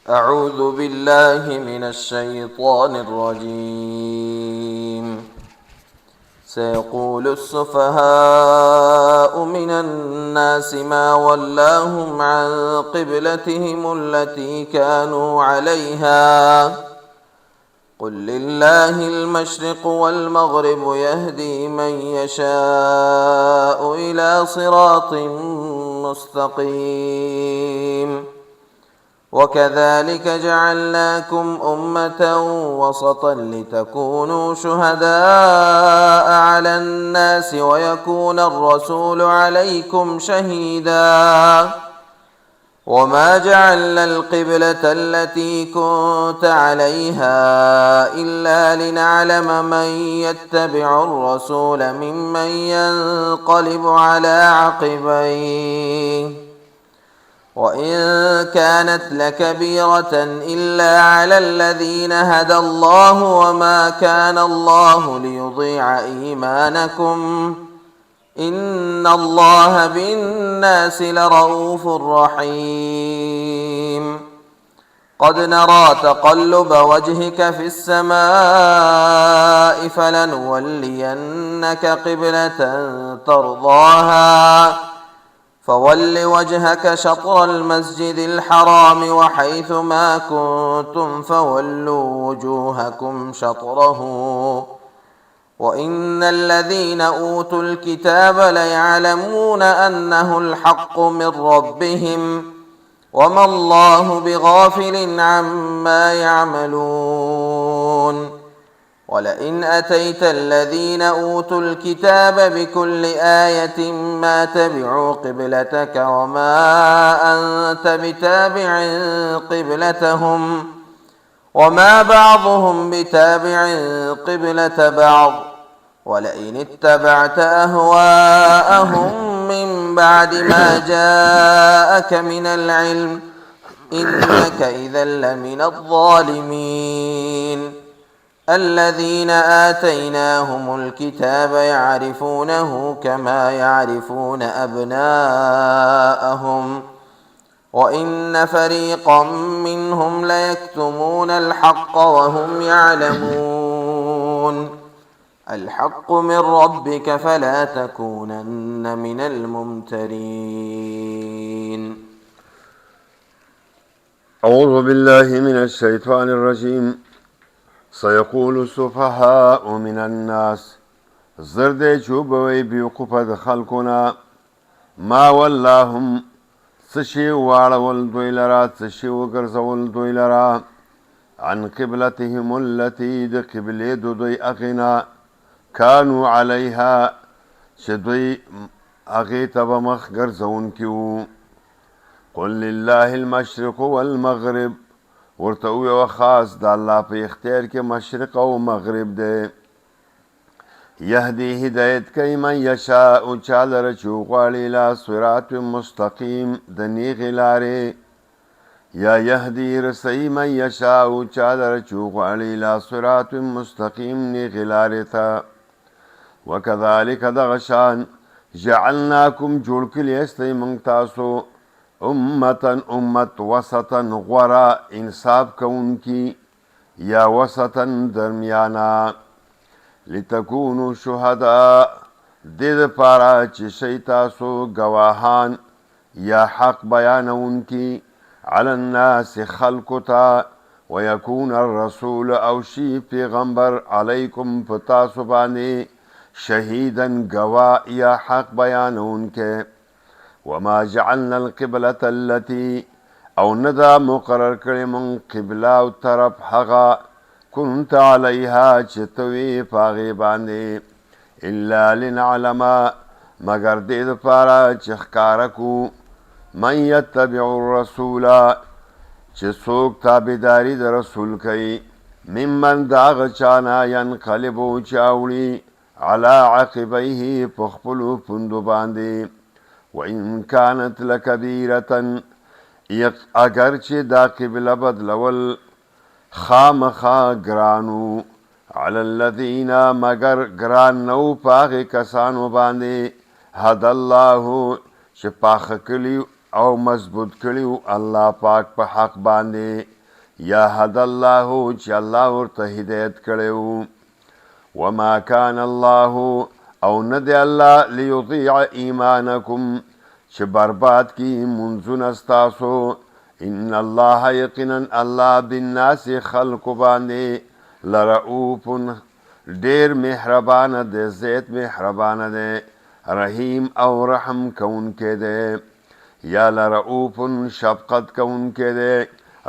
أعوذ بالله من الشيطان الرجيم. سيقول السفهاء من الناس ما ولاهم عن قبلتهم التي كانوا عليها قل لله المشرق والمغرب يهدي من يشاء إلى صراط مستقيم. وكذلك جعلناكم أمة وسطا لتكونوا شهداء على الناس ويكون الرسول عليكم شهيدا. وما جعلنا القبلة التي كنت عليها إلا لنعلم من يتبع الرسول ممن ينقلب على عقبيه، وإن كانت لكبيرة إلا على الذين هدى الله وما كان الله ليضيع إيمانكم إن الله بالناس لرؤوف رحيم. قد نرى تقلب وجهك في السماء فلنولينك قبلة ترضاها فول وجهك شطر المسجد الحرام وحيث ما كنتم فولوا وجوهكم شطره وإن الذين أوتوا الكتاب ليعلمون أنه الحق من ربهم وما الله بغافل عما يعملون. ولئن أتيت الذين أوتوا الكتاب بكل آية ما تبعوا قبلتك وما أنت بتابع قبلتهم وما بعضهم بتابع قبلة بعض. ولئن اتبعت أهواءهم من بعد ما جاءك من العلم إنك إذا لمن الظالمين. الذين آتيناهم الكتاب يعرفونه كما يعرفون أبناءهم وإن فريقا منهم ليكتمون الحق وهم يعلمون. الحق من ربك فلا تكونن من الممترين. أعوذ بالله من الشيطان الرجيم. سيقول السفهاء من الناس زرد چوبوي بيوقوف خلقنا ما ولاهم سشي وارول دويلرا سشي وغرزول دويلرا عن قبلتهم التي د قبل دوي أغنا كانوا عليها شدوي أغيت بمخ غرزون كيو قل لله المشرق والمغرب ورته وی خاص د الله په اختیار کې مشرق او مغرب دی. یهدی هدایت کوي من یشاء چالر چوغواړي لا صراط مستقیم د نیغې لارې یا یهدی رسی من یشاء چالر چوغواړي لا صراط مستقیم نیغې لارې ته. وکذالک دغه شان جعلناکم جوړ کړي استئ موږ تاسو امتن امت وسطن غورا انصاف کونکی یا وسطن درمیانا لتکونو شهداء دید پارا چی شیطاسو گواهان یا حق بیانونکی علی الناس خلقتا ویکون الرسول او شی پیغمبر علیکم پتاسو بانی شهیدن گوا یا حق بیانونکی. وما جعلنا القبلة التي او ندا مقرر کړی من قبله او طرف هغه كنت عليها چتوي پاغي باندې الا لنعلم مگر دې لپاره چې ښکاره کو من يتبع الرسول چې څوک تابعداري د رسول کوي ممن داغ چانا ينقلبو چاوړي على عقبيه په خپلو پوندو باندې. وإن كانت لكبيرة اگر چې دا قبله بدلول خامخا گرانو علی الذین مگر گران نو پاغی کسانو باندې هد الله چې پاخ کلی او مضبوط کړیو الله پاک په حق باندې یا هد الله چې الله ورته هدایت کړیو وما كان الله او ندی الله ليضيع ایمانکم چې برباد کی منځونه استاسو ان الله یقینا الله بالناس خلق باندې لرؤوف ډیر مهربان دی زیات مهربان دی رحیم او رحم کونکي دی یا لرؤوف شفقت کونکي دی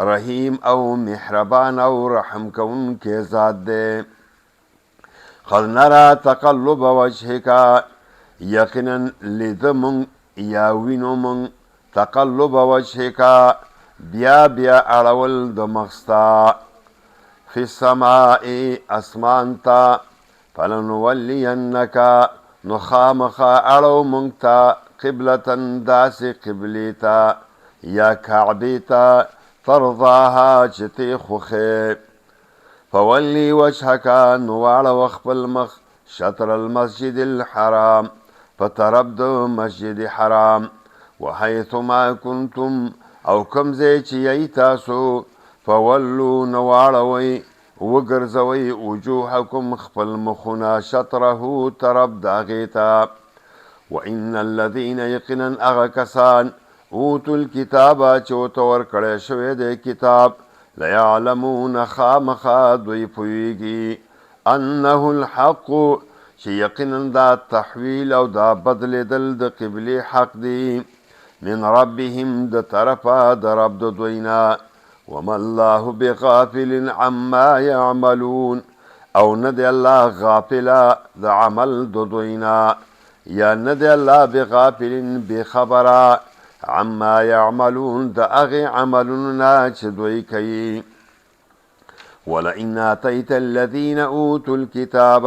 رحیم او مهربان او رحم کونکي ذات دی قد نرى تقلب وجهك یقینا لدمون یا وینو من تقلب وجهك بیا بیا اړول د مخستا فی السماء اسمان تا فلنولینک نخامخا اړو مونږ قبلة داسې قبلې ته یا کعبې ته ترضاها چې تی خوښې فولی وجهک نواړه خپل مخ شطر المسجد الحرام په طرف د مسجد حرام وحیث ما کنتم او کوم ځای چې یی تاسو فولو نواړوئ وګرځوئ وجوهکم خپل مخونه شطره طرف د هغې ته وان الذین یقینا هغه کسان اوتوا الکتاب چې ورته ورکړی شوی دی کتاب لیعلمون خامخا دوی پوهیږي انه الحق چې یقینا دا تحویل او دا بدلیدل د قبلې حق دی من ربهم د طرفه د رب د دوینا وما الله بغافل عما يعملون او ندی الله غافلا د عمل د دوینا یا ندی الله بغافل بخبره عما يعملون د هغې عملونه چې دوی کوي ولئن آتیت الذین اوتوا الکتاب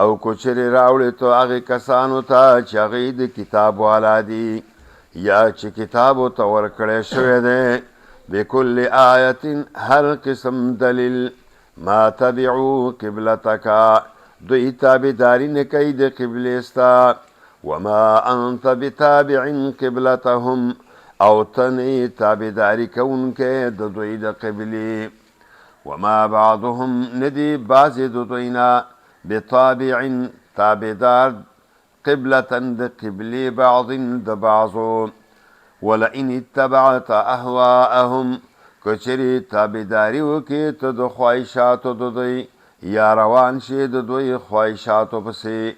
او کچرې راوړې تو هغې کسانو ته چې هغې د کتاب والا دي یا چې کتاب ورته ورکړی شوی دی بكل آیة هر قسم دلیل ما تبعو قبلتک دوی تابعداري نه کوي د قبلې ستا وما انت بتابع قبلتهم او تنی تابعداري کوونکی د دوی د قبلې وما بعضهم ندی بعضې د دوینا بتابع تابعدار قبلة د قبلې بعض د بعضو ولئن اتبعت اهواءهم کچری تابعداري وکړې ته د خواهشاتو د دوی یا روان شې د دوی خواهشاتو پسې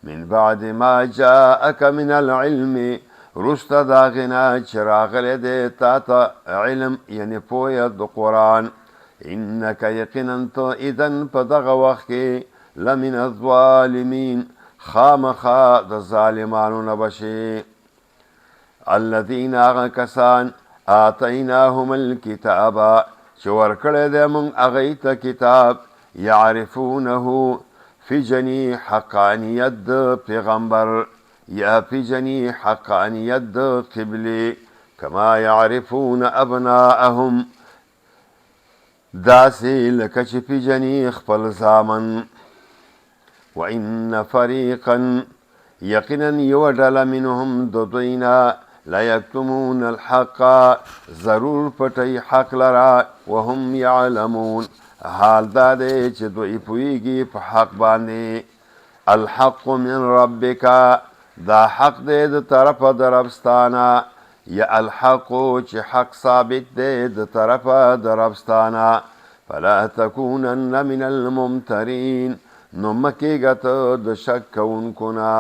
من بعد ما جاءك من العلم رسته د هغې نه چې راغلی دی تا ته علم یعنې پویه د قرآن انک یقینا ته اذن په دغه وخت کې لمن الظالمین خامخا د ظالمانو نه بشې الذین هغه کسان آتیناهم الکتاب چې ورکړی دی موږ هغوی ته کتاب یعرفونه فیجني حقانیت د پیغمبر یا فیجني حقانیت د قبلې کما یعرفون ابناءهم داسې لکه چې پیجني خپل زامن وان فریقا یقینا یو ډله منهم د دوینا لا یکتمون الحق ضرور پټی حق لرا وهم یعلمون حال دا دی چې دوی پوهیږي په حق باندې الحق من ربک دا حق دی د طرفه د ربستانه یا الحق چې حق ثابت دی د طرفه د ربستانه فلا تکونن من الممترین نو مکیږه ته د شک کوونکو نه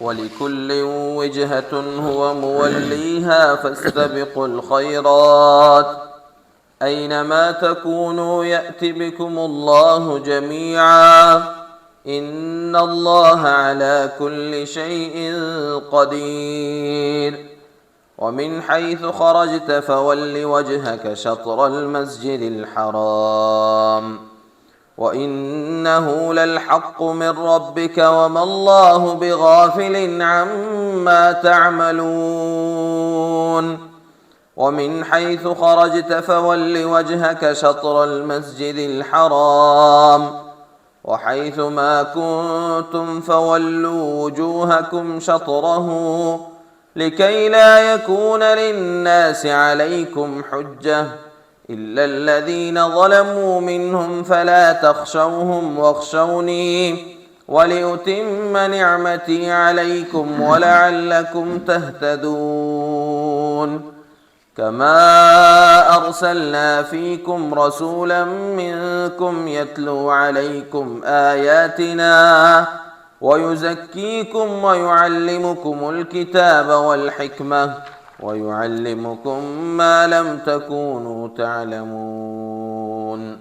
ولكل وجهة هو موليها فاستبقوا الخيرات أينما تكونوا يأت بكم الله جميعا إن الله على كل شيء قدير ومن حيث خرجت فول وجهك شطر المسجد الحرام وإنه للحق من ربك وما الله بغافل عما تعملون ومن حيث خرجت فول وجهك شطر المسجد الحرام وحيث ما كنتم فولوا وجوهكم شطره لكي لا يكون للناس عليكم حجة إلا الذين ظلموا منهم فلا تخشوهم واخشوني ولأتم نعمتي عليكم ولعلكم تهتدون. كما أرسلنا فيكم رسولا منكم يتلو عليكم آياتنا ويزكيكم ويعلمكم الكتاب والحكمة ويعلمكم ما لم تكونوا تعلمون.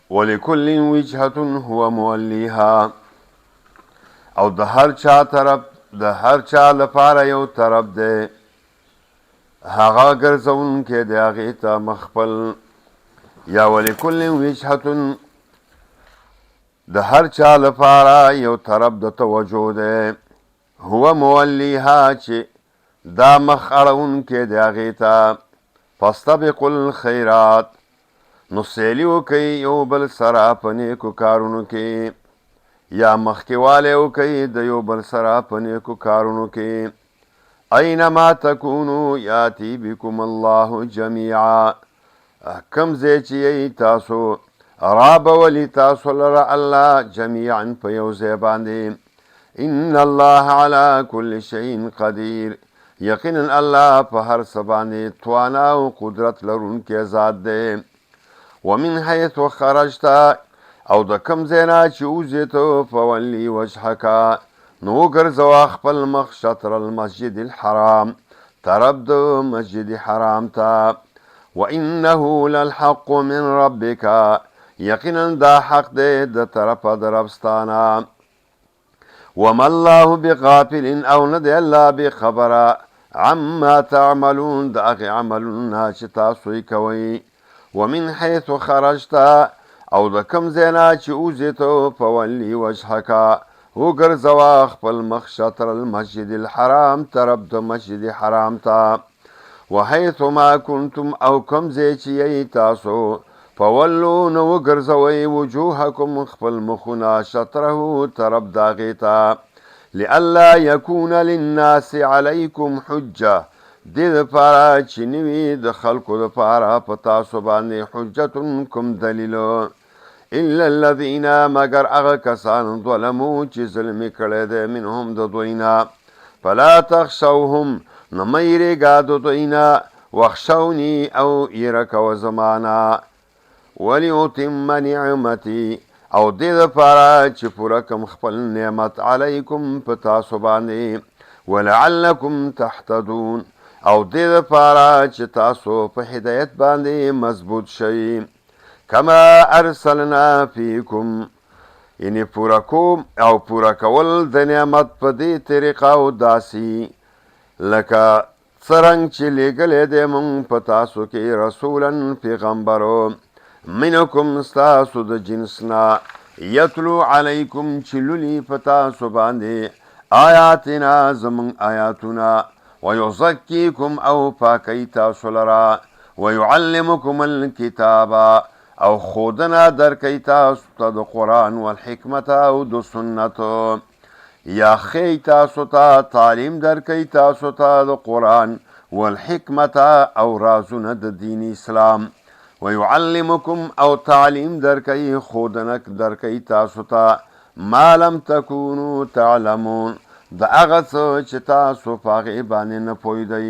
ولكل وجهة هو موليها، او د هر چا طرف د هر چا لپاره یو طرف دی، هغه ګرځونکی د هغې ته مخپل. یا ولکل وجهة د هر چا لپاره یو طرف د توجه دی، هو مولیها چې دا مخ اړونکی د هغې ته. فاستبقوا الخیرات، نو سیلي وکئ یو بل سره په نیکو کارونو کې، یا مخکېوالی وکئ د یو بل سره په نیکو کارونو کې. اینما تکونو یاتی بکم الله جمیعا، کم ځای چې یی تاسو رابولی تاسو لره الله جمیعا په یو ځای باندې. ان الله علی کل شیء قدیر، یقینا الله په هر څه باندې توانا او قدرت لرونکی ذات دی. ومن حیث خرجت، او د کم ځای نه چې وځې ته فولی وجهک، نو وګرځوه خپل مخ شطر المسجد الحرام، طرف د مسجد حرام ته. وانه للحق من ربک، یقینا دا حق دی د طرفه د ربستانه. وما الله بغافل، او نه دی الله بخبره عما تعملون د هغې عملونه چې تاسو یې کوئ. ومن حیث خرجت، او د کم ځای نه چې وځې ته فولي وجهک، وګرځوه خپل مخ شطر المسجد الحرام، طرف د مسجد حرام ته. وحیث ما کنتم، او کم ځای چې یی تاسو فولو، نو وګرځوئ وجوهکم خپل مخونه شطره، طرف د هغې ته. لئلا یکون للناس علیکم حجه، دې دپاره چې نه وي د خلکو دپاره په تاسو باندې حجت کوم دلیل، الا الذین، مگر هغه کسان ظلمو چې ظلم یې کړی دی منهم د دوی نه. فلا تخشوهم، نو مه یېرېږه د دوی نه. واخشوني، او یېره کوه زما نه. ولأتم نعمتي، او دې دپاره چې پوره کم خپل نعمت علیکم په تاسو باندې. ولعلکم تهتدون، او دې دپاره چې تاسو په هدایت باندې مضبوط شئ. کما ارسلنا فیکم، یعنی پوره کوم او پوره کول د نعمت په دې طریقه او داسې لکه څرنګ چې لیږلی دی موږ په تاسو کې رسولا پیغمبرو، منکم ستاسو د جنس نه، یتلو علیکم چې لولي په تاسو باندې آیاتنا زموږ آیاتونه، ویزکیکم او پاکی تاسو لره، ویعلمکم الکتاب او خودنا درکی تاسو ته د قرآن والحکمت او د سنت، یا خی تاسو ته تعلیم درکی تاسو ته د قرآن والحکمت او رازونه د دین اسلام. ويعلمكم او تعلیم درکی خودنک درکی تاسو ته ما لم تکونو تعلمون، د هغه څه چې تاسو په هغې باندې نه پوهېدئ.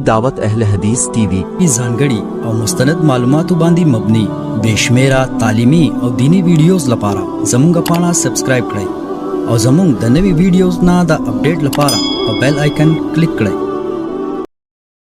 دعوت اهل حدیث ٹی وی ځانګړي او مستند معلوماتو باندې مبني بشمیره تعلیمي او دینی ویډیوز لپاره زموږ پاڼه سبسکرایب کړئ او زموږ د نوي ویډیوز نه د اپډیټ لپاره په بیل آیکن کلیک کړئ.